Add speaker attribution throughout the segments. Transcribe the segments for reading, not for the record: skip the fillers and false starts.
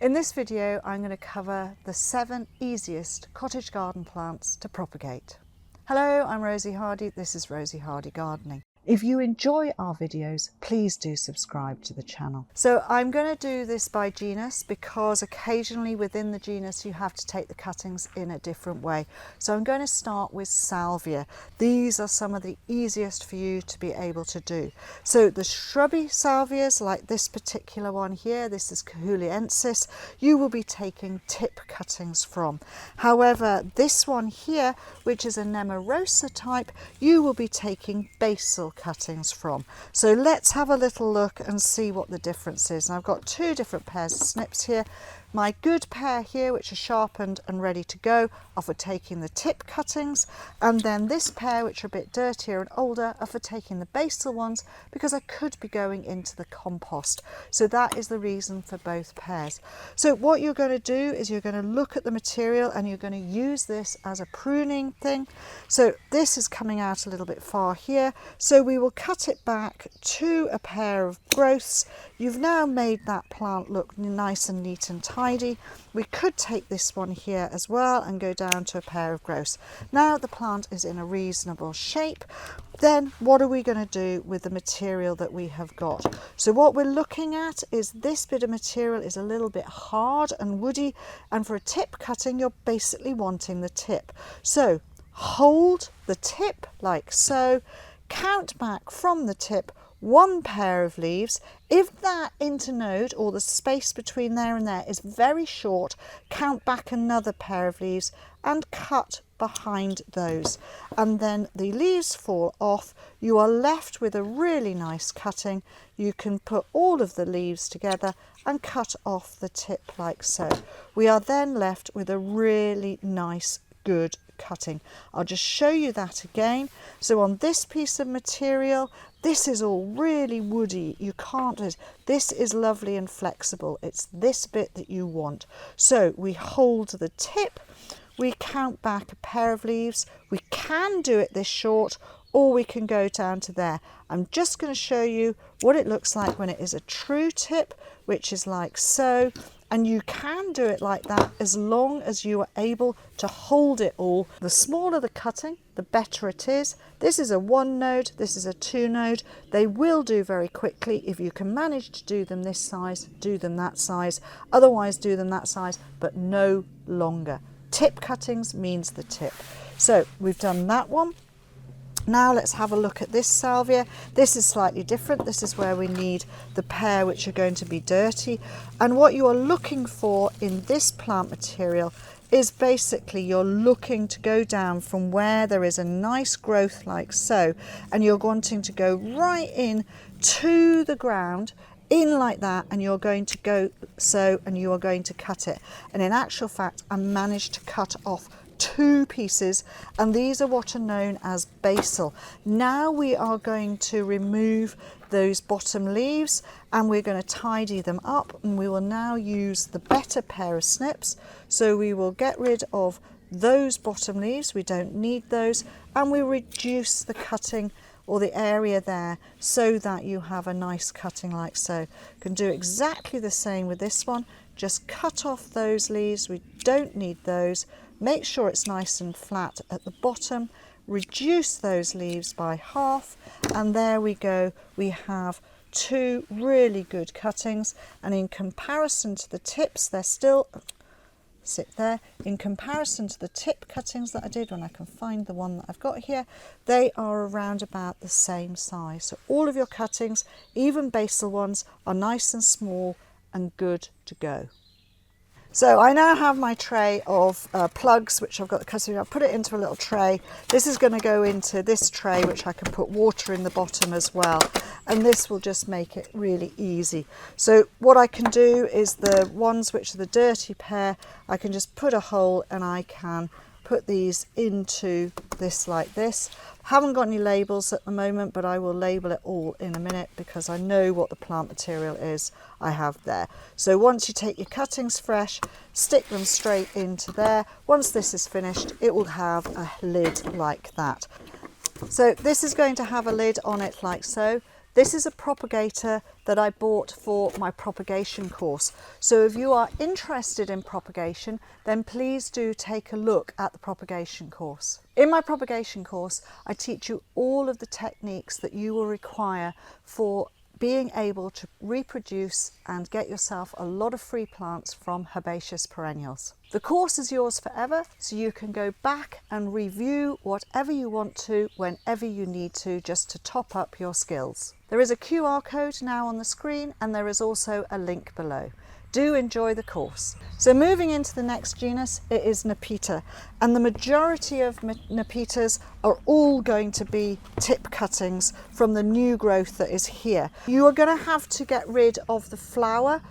Speaker 1: In this video, I'm going to cover the 7 easiest cottage garden plants to propagate. Hello, I'm Rosie Hardy. This is Rosie Hardy Gardening. If you enjoy our videos, please do subscribe to the channel. So I'm going to do this by genus because occasionally within the genus you have to take the cuttings in a different way. So I'm going to start with salvia. These are some of the easiest for you to be able to do. So the shrubby salvias, like this particular one here, this is cahuliensis, you will be taking tip cuttings from. However, this one here, which is a nemorosa type, you will be taking basal cuttings from. So let's have a little look and see what the difference is. And I've got 2 different pairs of snips here. My good pair here, which are sharpened and ready to go, are for taking the tip cuttings, and then this pair, which are a bit dirtier and older, are for taking the basal ones because I could be going into the compost. So that is the reason for both pairs. So what you're going to do is you're going to look at the material and you're going to use this as a pruning thing. So this is coming out a little bit far here, so we will cut it back to a pair of growths. You've now made that plant look nice and neat and tidy. We could take this one here as well and go down to a pair of growths. Now the plant is in a reasonable shape. Then what are we going to do with the material that we have got? So what we're looking at is this bit of material is a little bit hard and woody, and for a tip cutting you're basically wanting the tip. So hold the tip like so, count back from the tip 1 pair of leaves. If that internode or the space between there and there is very short, count back another pair of leaves and cut behind those, and then the leaves fall off. You are left with a really nice cutting. You can put all of the leaves together and cut off the tip like so. We are then left with a really nice good cutting. I'll just show you that again. So on this piece of material, this is all really woody. You can't do it. This is lovely and flexible. It's this bit that you want. So we hold the tip, we count back a pair of leaves. We can do it this short, or we can go down to there. I'm just going to show you what it looks like when it is a true tip, which is like so. And you can do it like that as long as you are able to hold it all. The smaller the cutting, the better it is. This is a 1 node, this is a 2 node. They will do very quickly. If you can manage to do them this size, do them that size. Otherwise do them that size, but no longer. Tip cuttings means the tip. So we've done that one. Now let's have a look at this salvia. This is slightly different. This is where we need the pair which are going to be dirty. And what you are looking for in this plant material is basically you're looking to go down from where there is a nice growth like so, and you're wanting to go right in to the ground, in like that, and you're going to go so, and you are going to cut it. And in actual fact, I managed to cut off 2 pieces, and these are what are known as basal. Now we are going to remove those bottom leaves and we're going to tidy them up, and we will now use the better pair of snips. So we will get rid of those bottom leaves, we don't need those, and we reduce the cutting or the area there so that you have a nice cutting like so. You can do exactly the same with this one. Just cut off those leaves, we don't need those. Make sure it's nice and flat at the bottom, reduce those leaves by half, and there we go. We have 2 really good cuttings, and in comparison to the tips, they're still sit there. In comparison to the tip cuttings that I did, when I can find the one that I've got here, they are around about the same size. So all of your cuttings, even basal ones, are nice and small and good to go. So I now have my tray of plugs, which I've got the cutting. I'll put it into a little tray. This is going to go into this tray, which I can put water in the bottom as well. And this will just make it really easy. So what I can do is the ones which are the dirty pair, I can just put a hole and I can put these into this like this. Haven't got any labels at the moment, but I will label it all in a minute because I know what the plant material is I have there. So once you take your cuttings fresh, stick them straight into there. Once this is finished, it will have a lid like that. So this is going to have a lid on it like so. This is a propagator that I bought for my propagation course. So if you are interested in propagation, then please do take a look at the propagation course. In my propagation course, I teach you all of the techniques that you will require for being able to reproduce and get yourself a lot of free plants from herbaceous perennials. The course is yours forever, so you can go back and review whatever you want to whenever you need to, just to top up your skills. There is a QR code now on the screen, and there is also a link below. Do enjoy the course. So moving into the next genus, it is nepeta, and the majority of nepetas are all going to be tip cuttings from the new growth that is here. You are going to have to get rid of the flower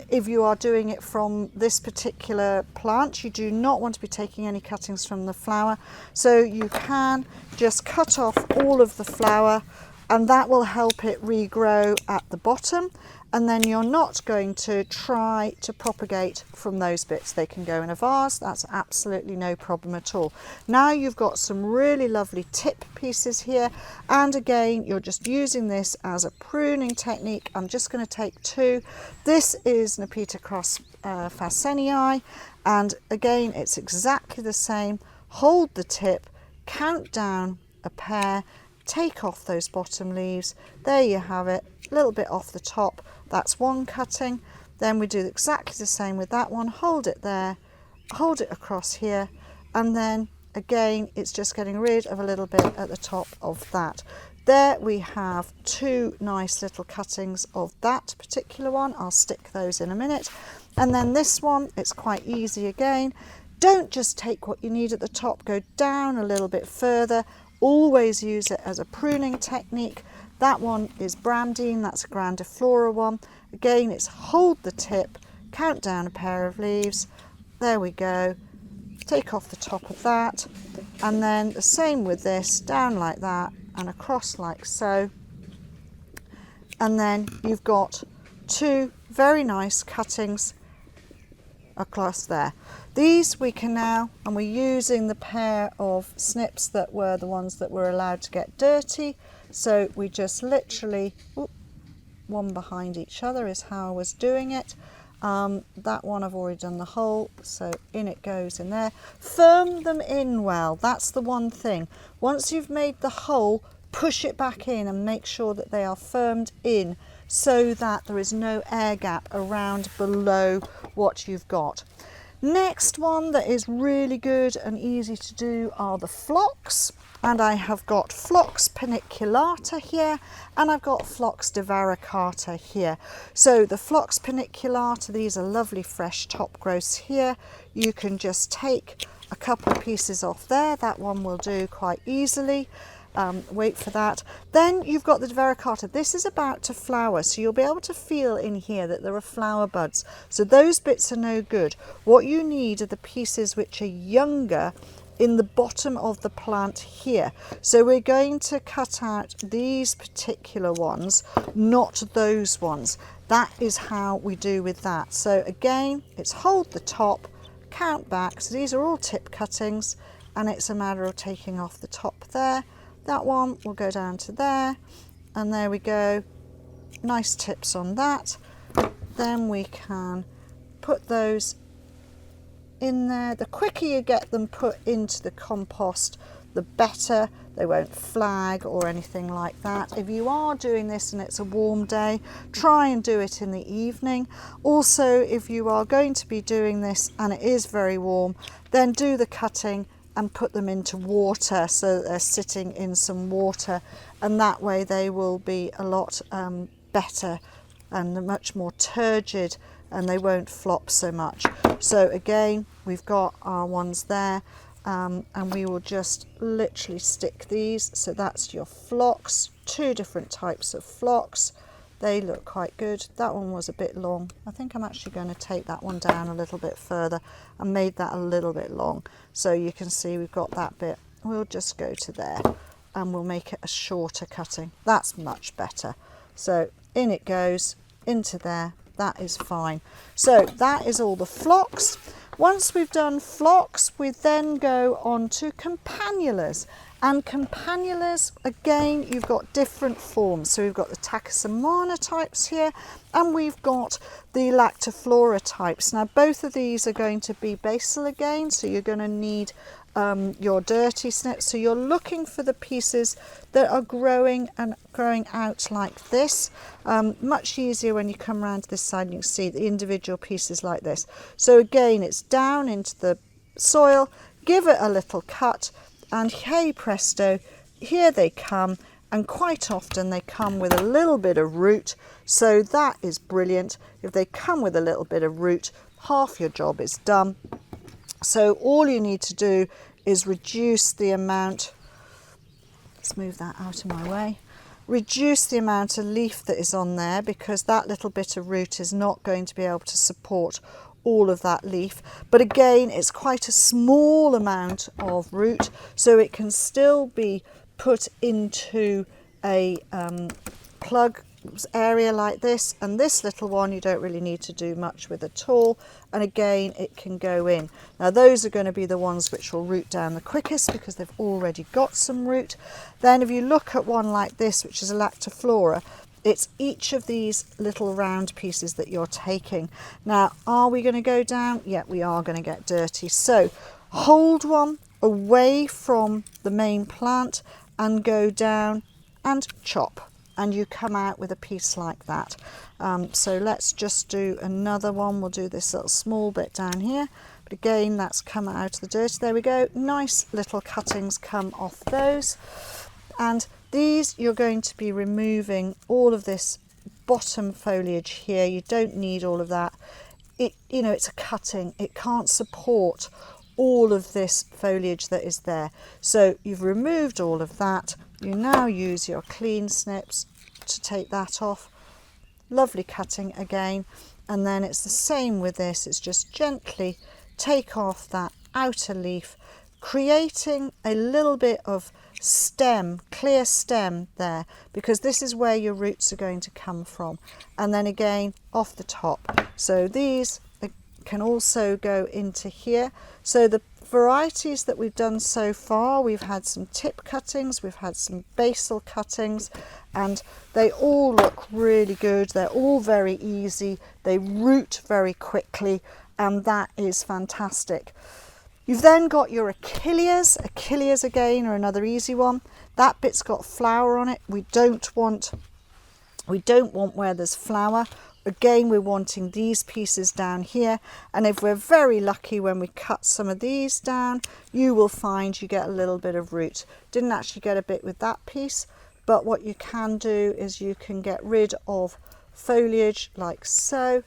Speaker 1: if you are doing it from this particular plant. You do not want to be taking any cuttings from the flower, so you can just cut off all of the flower, and that will help it regrow at the bottom. And then you're not going to try to propagate from those bits. They can go in a vase, that's absolutely no problem at all. Now you've got some really lovely tip pieces here, and again you're just using this as a pruning technique. I'm just going to take two. This is Nepeta cross Fascenii, and again it's exactly the same. Hold the tip, count down a pair, take off those bottom leaves. There you have it, a little bit off the top. That's one cutting. Then we do exactly the same with that one. Hold it there, hold it across here, and then again it's just getting rid of a little bit at the top of that. There we have two nice little cuttings of that particular one. I'll stick those in a minute. And then this one, it's quite easy again. Don't just take what you need at the top, go down a little bit further. Always use it as a pruning technique. That one is Bramdine, that's a grandiflora one. Again, it's hold the tip, count down a pair of leaves. There we go. Take off the top of that. And then the same with this, down like that and across like so. And then you've got two very nice cuttings across there. These we can now, and we're using the pair of snips that were the ones that were allowed to get dirty. So we just literally, one behind each other is how I was doing it. That one I've already done the hole, so in it goes in there. Firm them in well, that's the one thing. Once you've made the hole, push it back in and make sure that they are firmed in so that there is no air gap around below what you've got. Next one that is really good and easy to do are the phlox. And I have got Phlox paniculata here, and I've got Phlox divaricata here. So the Phlox paniculata, these are lovely fresh top growths here. You can just take a couple of pieces off there. That one will do quite easily. Wait for that. Then you've got the divaricata. This is about to flower, so you'll be able to feel in here that there are flower buds. So those bits are no good. What you need are the pieces which are younger in the bottom of the plant here. So we're going to cut out these particular ones, not those ones. That is how we do with that. So again, it's hold the top, count back. So these are all tip cuttings, and it's a matter of taking off the top there. That one will go down to there, and there we go. Nice tips on that. Then we can put those in there. The quicker you get them put into the compost, the better. They won't flag or anything like that. If you are doing this and it's a warm day, try and do it in the evening. Also, if you are going to be doing this and it is very warm, then do the cutting and put them into water so that they're sitting in some water, and that way they will be a lot better and much more turgid, and they won't flop so much. So again, we've got our ones there, and we will just literally stick these. So that's your phlox, two different types of phlox. They look quite good. That one was a bit long. I think I'm actually going to take that one down a little bit further and made that a little bit long. So you can see we've got that bit. We'll just go to there and we'll make it a shorter cutting. That's much better. So in it goes, into there. That is fine. So that is all the phlox. Once we've done phlox, we then go on to campanulas. And campanulas, again, you've got different forms. So we've got the tachysamana types here, and we've got the lactiflora types. Now, both of these are going to be basal again, so you're going to need your dirty snips. So you're looking for the pieces that are growing out like this. Much easier when you come around to this side and you can see the individual pieces like this. So again, it's down into the soil, give it a little cut, and hey presto, here they come, and quite often they come with a little bit of root, so that is brilliant. If they come with a little bit of root, half your job is done. So all you need to do is reduce the amount, let's move that out of my way, reduce the amount of leaf that is on there, because that little bit of root is not going to be able to support all of that leaf. But again, it's quite a small amount of root, so it can still be put into a plug area like this, and this little one you don't really need to do much with at all, and again it can go in. Now those are going to be the ones which will root down the quickest because they've already got some root. Then if you look at one like this, which is a lactiflora, it's each of these little round pieces that you're taking. Now, are we going to go down? Yeah, we are going to get dirty. So hold one away from the main plant and go down and chop, and you come out with a piece like that. So let's just do another one. We'll do this little small bit down here. But again, that's come out of the dirt. There we go. Nice little cuttings come off those. And these, you're going to be removing all of this bottom foliage here. You don't need all of that. It's a cutting. It can't support all of this foliage that is there. So you've removed all of that. You now use your clean snips to take that off. Lovely cutting again. And then it's the same with this. It's just gently take off that outer leaf, creating a little bit of stem, clear stem there, because this is where your roots are going to come from. And then again off the top. So these can also go into here. So the varieties that we've done so far, we've had some tip cuttings, we've had some basal cuttings, and they all look really good. They're all very easy, they root very quickly, and that is fantastic. You've then got your achilleas. Achilleas again are another easy one. That bit's got flower on it. We don't want where there's flower. Again, we're wanting these pieces down here, and if we're very lucky, when we cut some of these down, you will find you get a little bit of root. Didn't actually get a bit with that piece, but what you can do is you can get rid of foliage like so,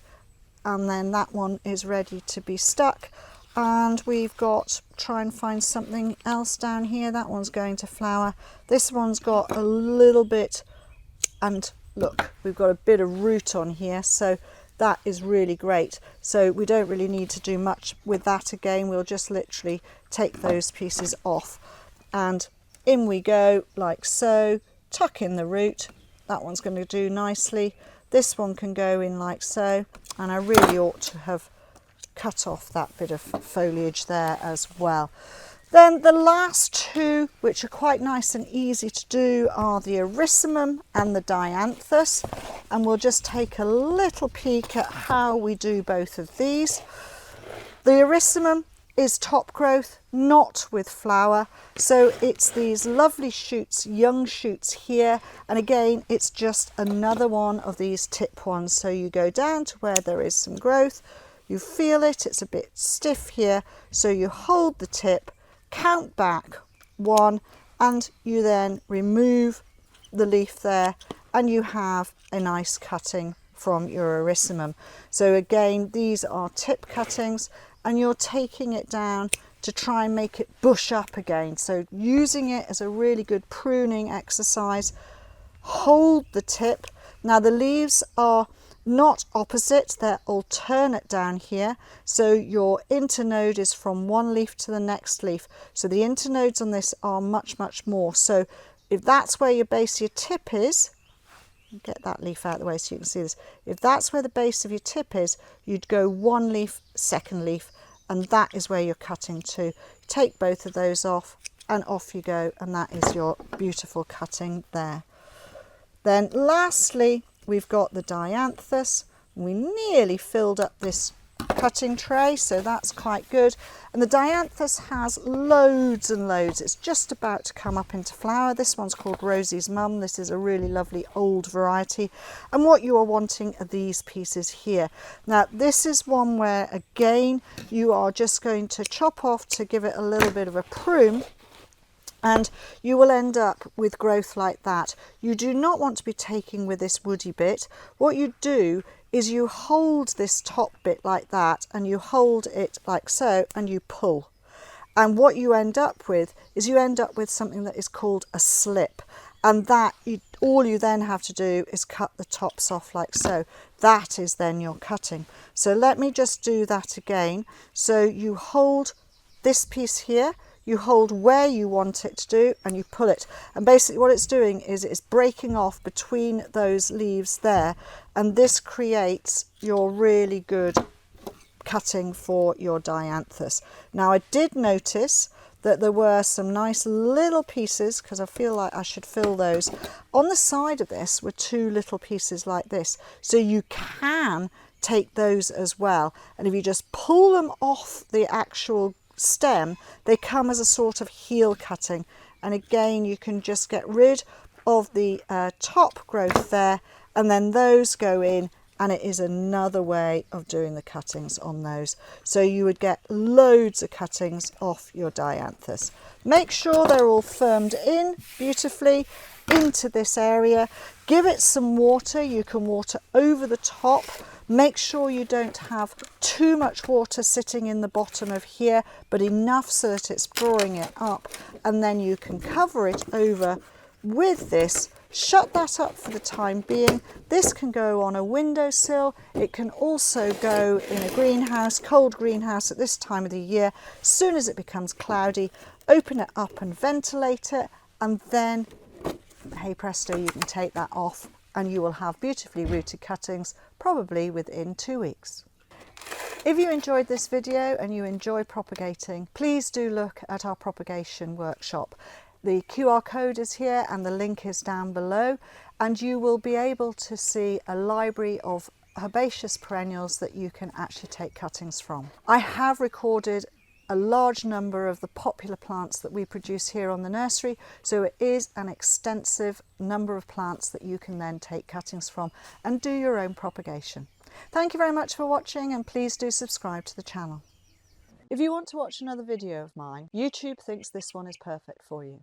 Speaker 1: and then that one is ready to be stuck. And we've got, try and find something else down here. That one's going to flower. This one's got a little bit, and look, we've got a bit of root on here, so that is really great. So we don't really need to do much with that again. We'll just literally take those pieces off, and in we go like so. Tuck in the root. That one's going to do nicely. This one can go in like so, and I really ought to have cut off that bit of foliage there as well. Then the last two, which are quite nice and easy to do, are the erysimum and the dianthus, and we'll just take a little peek at how we do both of these. The erysimum is top growth, not with flower, so it's these lovely shoots, young shoots here, and again it's just another one of these tip ones. So you go down to where there is some growth, you feel it, it's a bit stiff here, so you hold the tip, count back 1, and you then remove the leaf there, and you have a nice cutting from your erysimum. So again, these are tip cuttings, and you're taking it down to try and make it bush up again. So using it as a really good pruning exercise. Hold the tip. Now the leaves are not opposite, they're alternate down here, so your internode is from one leaf to the next leaf. So the internodes on this are much more. So if that's where your base of your tip is, get that leaf out of the way so you can see this, if that's where the base of your tip is, you'd go one leaf, second leaf, and that is where you're cutting to. Take both of those off, and off you go, and that is your beautiful cutting there. Then lastly, we've got the dianthus. We nearly filled up this cutting tray, so that's quite good. And the dianthus has loads and loads. It's just about to come up into flower. This one's called Rosy's Mum. This is a really lovely old variety, and what you are wanting are these pieces here. Now this is one where again you are just going to chop off to give it a little bit of a prune, and you will end up with growth like that. You do not want to be taking with this woody bit. What you do is you hold this top bit like that, and you hold it like so, and you pull. And what you end up with is you end up with something that is called a slip. And that all you then have to do is cut the tops off like so. That is then your cutting. So let me just do that again. So you hold this piece here, you hold where you want it to do, and you pull it. And basically what it's doing is it's breaking off between those leaves there, and this creates your really good cutting for your dianthus. Now I did notice that there were some nice little pieces, because I feel like I should fill those. On the side of this were two little pieces like this, so you can take those as well. And if you just pull them off the actual stem, they come as a sort of heel cutting, and again you can just get rid of the top growth there, and then those go in, and it is another way of doing the cuttings on those. So you would get loads of cuttings off your dianthus. Make sure they're all firmed in beautifully into this area. Give it some water. You can water over the top. Make sure you don't have too much water sitting in the bottom of here, but enough so that it's drawing it up, and then you can cover it over with this. Shut that up for the time being. This can go on a windowsill. It can also go in a greenhouse, cold greenhouse at this time of the year. As soon as it becomes cloudy, open it up and ventilate it, and then, hey presto, you can take that off, and you will have beautifully rooted cuttings probably within 2 weeks. If you enjoyed this video and you enjoy propagating, please do look at our propagation workshop. The QR code is here and the link is down below, and you will be able to see a library of herbaceous perennials that you can actually take cuttings from. I have recorded a large number of the popular plants that we produce here on the nursery, so it is an extensive number of plants that you can then take cuttings from and do your own propagation. Thank you very much for watching, and please do subscribe to the channel. If you want to watch another video of mine, YouTube thinks this one is perfect for you.